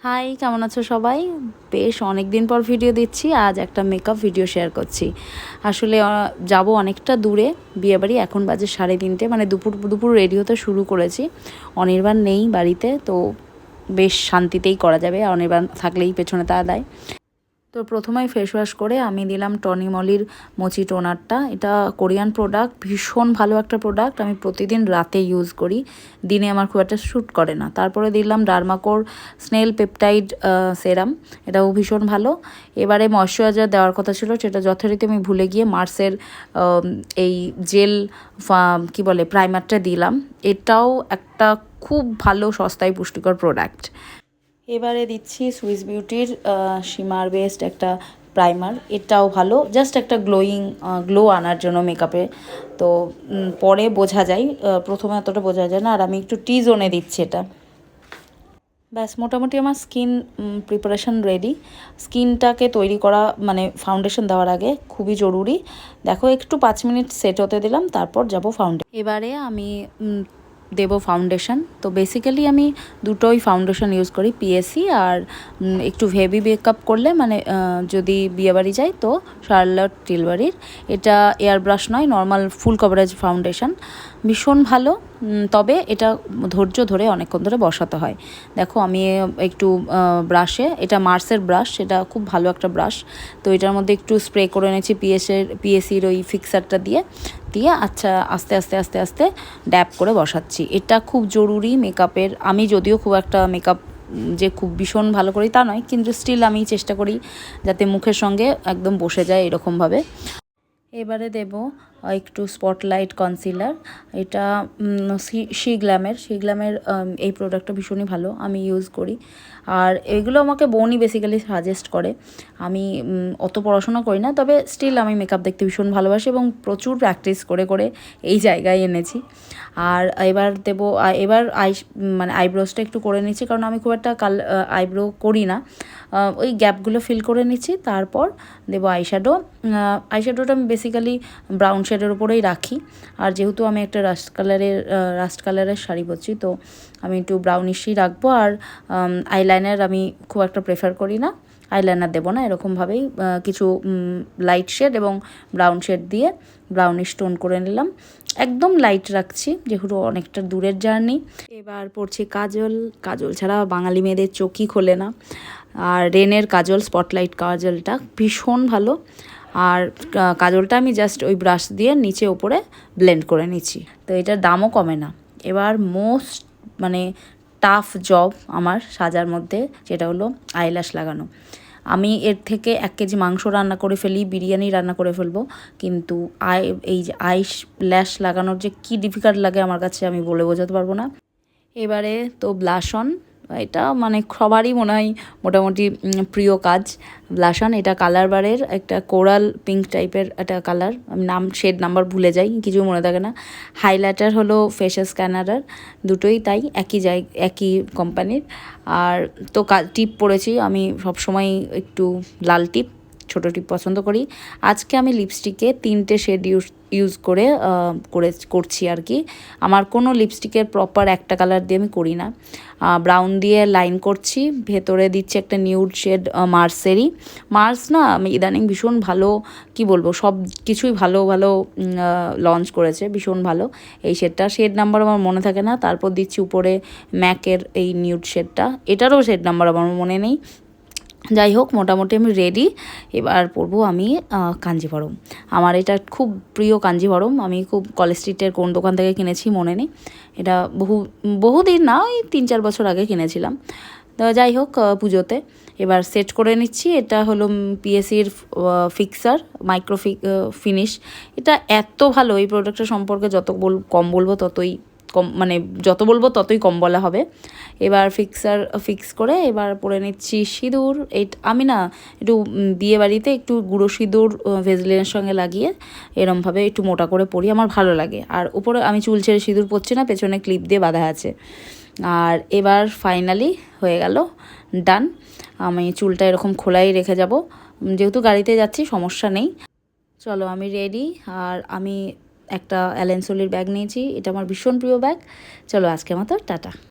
High, কেমন আছো সবাই? বেশ অনেক দিন পর ভিডিও দিচ্ছি। আজ একটা মেকআপ ভিডিও শেয়ার করছি। আসলে যাব অনেকটা দূরে বিয়েবাড়ি। এখন বাজে 3:30, মানে দুপুর দুপুর রেডি হতে শুরু করেছি। অনির্বাণ নেই বাড়িতে, তো বেশ শান্তিতেই করা যাবে। অনির্বাণ থাকলেই পেছনে তা দেয়। তো প্রথমেই ফেস ওয়াশ করে আমি দিলাম টনি মলির মোচি টোনারটা। এটা কোরিয়ান প্রোডাক্ট, ভীষণ ভালো একটা প্রোডাক্ট। আমি প্রতিদিন রাতে ইউজ করি, দিনে আমার খুব একটা শ্যুট করে না। তারপরে দিলাম ডার্মাকোর স্নেল পেপটাইড সেরাম, এটাও ভীষণ ভালো। এবারে ময়শ্চারাইজার দেওয়ার কথা ছিল, সেটা যথারীতি আমি ভুলে গিয়ে মার্সের এই জেল কি বলে প্রাইমারটা দিলাম। এটাও একটা খুব ভালো সস্তায় পুষ্টিকর প্রোডাক্ট। এবারে দিচ্ছি সুইস বিউটির শিমার বেস্ট একটা প্রাইমার। এটাও ভালো, জাস্ট একটা গ্লো আনার জন্য মেকআপে। তো পরে বোঝা যায়, প্রথমে অতটা বোঝা যায় না। আর আমি একটু টি জোনে দিচ্ছি এটা। ব্যাস মোটামুটি আমার স্কিন প্রিপারেশন রেডি। স্কিনটাকে তৈরি করা মানে ফাউন্ডেশন দেওয়ার আগে খুবই জরুরি। দেখো একটু 5 মিনিট সেট হতে দিলাম, তারপর যাব ফাউন্ডেশন। এবারে আমি দেব ফাউন্ডেশন। তো বেসিক্যালি আমি দুটোই ফাউন্ডেশন ইউজ করি, পিএসি আর একটু হেভি মেকআপ করলে মানে যদি বিয়েবাড়ি যাই তো শার্লট টিলবাড়ির। এটা এয়ার ব্রাশ নয়, নর্মাল ফুল কভারেজ ফাউন্ডেশন, ভীষণ ভালো। তবে এটা ধৈর্য ধরে অনেকক্ষণ ধরে বসাতে হয়। দেখো আমি একটু ব্রাশে, এটা মার্সের ব্রাশ, এটা খুব ভালো একটা ব্রাশ। তো এটার মধ্যে একটু স্প্রে করে এনেছি পিএসির ওই ফিক্সারটা দিয়ে আচ্ছা আস্তে আস্তে আস্তে আস্তে ড্যাপ করে বসাচ্ছি। এটা খুব জরুরি মেকআপের। আমি যদিও খুব একটা মেকআপ যে খুব ভীষণ ভালো করি তা নয়, কিন্তু স্টিল আমি চেষ্টা করি যাতে মুখের সঙ্গে একদম বসে যায় এরকমভাবে। এবারে দেব একটু স্পটলাইট কনসিলার। এটা শি গ্ল্যামের এই প্রোডাক্টটা ভীষণই ভালো, আমি ইউজ করি। আর এগুলো আমাকে বোনই বেসিক্যালি সাজেস্ট করে। আমি অত পড়াশোনা করি না, তবে স্টিল আমি মেকআপ দেখতে ভীষণ ভালোবাসি এবং প্রচুর প্র্যাকটিস করে করে এই জায়গায় এনেছি। আর এবার দেবো, এবার মানে আইব্রোসটা একটু করে নিচ্ছি, কারণ আমি খুব একটা আইব্রো করি না। ওই গ্যাপগুলো ফিল করে নিচ্ছি। তারপর দেবো আইশ্যাডোটা আমি বেসিক্যালি ব্রাউন শেডের উপরেই রাখি। আর যেহেতু আমি একটা রাস্ট কালারের শাড়ি পরছি, তো আমি একটু ব্রাউনিশই রাখবো। আর আইলাইনার আমি খুব একটা প্রেফার করি না, আইলাইনার দেবো না। এরকমভাবেই কিছু লাইট শেড এবং ব্রাউন শেড দিয়ে ব্রাউনিশ টোন করে নিলাম। একদম লাইট রাখছি যেহেতু অনেকটা দূরের জার্নি। এবার পড়ছি কাজল ছাড়া বাঙালি মেয়েদের চোখই খোলে না। আর রেনের কাজল, স্পটলাইট কাজলটা ভীষণ ভালো। আর কাজলটা আমি জাস্ট ওই ব্রাশ দিয়ে নিচে ওপরে ব্লেন্ড করে নিচ্ছি। তো এটার দামও কমে না। এবার মোস্ট মানে টাফ জব আমার সাজার মধ্যে, যেটা হলো আইল্যাশ লাগানো। আমি এর থেকে 1 কেজি মাংস রান্না করে ফেলি, বিরিয়ানি রান্না করে ফেলবো, কিন্তু এই যে ল্যাশ লাগানোর যে কী ডিফিকাল্ট লাগে আমার কাছে, আমি বলে বোঝাতে পারবো না। এবারে তো ব্লাশ অন, এটা মানে সবারই মনে হয় মোটামুটি প্রিয় কাজ। ব্লাশ অন, এটা কালার বারের একটা কোরাল পিঙ্ক টাইপের একটা কালার, আমি শেড নাম্বার ভুলে যাই, কিছু মনে থাকে না। হাইলাইটার হলো ফেসেস স্ক্যানারার, দুটোই তাই একই কোম্পানির। আর তো টিপ পরেছি আমি সবসময় একটু লাল টিপ, ছোটো টিপ পছন্দ করি। আজকে আমি লিপস্টিকে 3টে শেড ইউজ করছি আর কি। আমার কোনো লিপস্টিকের প্রপার একটা কালার দিয়ে আমি করি না। ব্রাউন দিয়ে লাইন করছি, ভেতরে দিচ্ছি একটা নিউড শেড মার্স না, আমি ইদানিং ভীষণ ভালো, কি বলবো, সব কিছুই ভালো ভালো লঞ্চ করেছে, ভীষণ ভালো। এই শেড নাম্বার আমার মনে থাকে না। তারপর দিচ্ছি উপরে ম্যাকের এই নিউড শেডটা, এটারও শেড নাম্বার আমার মনে নেই। যাই হোক, মোটামুটি আমি রেডি। এবার পরবো আমি কাঞ্জিভরম। আমার এটা খুব প্রিয় কাঞ্জিভরম। আমি খুব কলেজ স্ট্রিটের কোন দোকান থেকে কিনেছি মনে নেই। এটা বহুদিন না, ওই 3-4 বছর আগে কিনেছিলাম। তো যাই হোক, পুজোতে এবার সেট করে নিচ্ছি। এটা হলো পিএসির ফিক্সার মাইক্রো ফিনিশ। এটা এত ভালো, এই প্রোডাক্টটা সম্পর্কে যত কম বলবো ততই কম, মানে যত বলবো ততই কম বলা হবে। এবার ফিক্স করে এবার পরে নিচ্ছি সিঁদুর। আমি না একটু বিয়েবাড়িতে একটু গুঁড়ো সিঁদুর ভেজলিনের সঙ্গে লাগিয়ে এরমভাবে একটু মোটা করে পরি, আমার ভালো লাগে। আর উপরে আমি চুল ছেড়ে সিঁদুর পরছি না, পেছনে ক্লিপ দিয়ে বাঁধা আছে। আর এবার ফাইনালি হয়ে গেল, ডান। আমি চুলটা এরকম খোলাই রেখে যাব, যেহেতু গাড়িতে যাচ্ছি সমস্যা নেই। চলো আমি রেডি। আর আমি একটা অ্যালেন সোলির ব্যাগ নিয়েছি, এটা আমার ভীষণ প্রিয় ব্যাগ। চলো আজকের মতো টাটা।